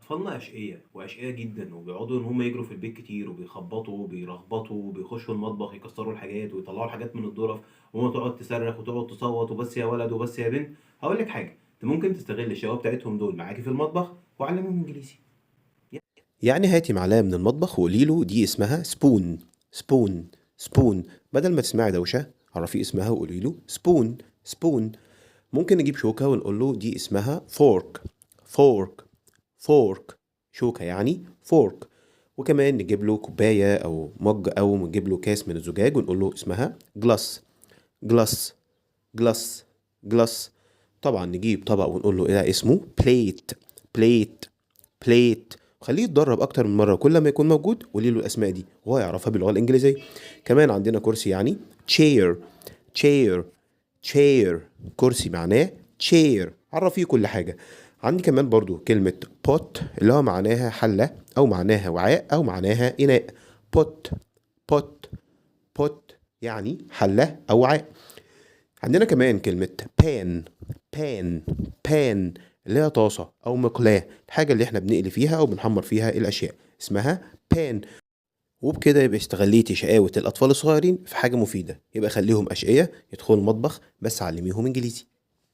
أطفالنا أشقية وأشقية جدا، وبيقعدوا إن هم يجروا في البيت كتير وبيخبطوا وبيرخبطوا وبيخشوا المطبخ يكسروا الحاجات ويطلعوا الحاجات من الظرف، وما تقعد تصرخ وتقعد تصوت وبس يا ولد وبس يا بنت. هقول لك حاجة، أنت ممكن تستغل الشقاوة بتاعتهم دول معاكي في المطبخ وعلمهم إنجليزي. يعني هاتي معلقة من المطبخ وقولي له دي اسمها سبون. سبون. سبون. بدل ما تسمعي دوشة عرفي اسمها وقولي له سبون. سبون. ممكن نجيب شوكة ونقول له دي اسمها فورك. فورك. فورك. شوكة يعني فورك. وكمان نجيب له كوباية أو مج أو نجيب له كاس من الزجاج ونقول له اسمها جلاس. جلاس. جلاس. جلاس. طبعا نجيب طبق ونقول له ايه ده اسمه بليت. بليت. بليت. خليه يتدرب اكتر من مره، كل ما يكون موجود قولي له الاسماء دي وهو يعرفها باللغه الانجليزيه. كمان عندنا كرسي يعني chair. chair. chair. كرسي معناه chair. عرفيه كل حاجه. عندي كمان برضو كلمه pot اللي هو معناها حله او معناها وعاء او معناها اناء. pot. pot. pot يعني حله او وعاء. عندنا كمان كلمة pan. pan. pan اللي هي طاسة أو مقلاة، الحاجة اللي احنا بنقلي فيها أو بنحمر فيها الأشياء اسمها pan. وبكده يبقى استغليتي شقاوة الأطفال الصغيرين في حاجة مفيدة، يبقى خليهم أشقية يدخلوا المطبخ بس علميهم إنجليزي.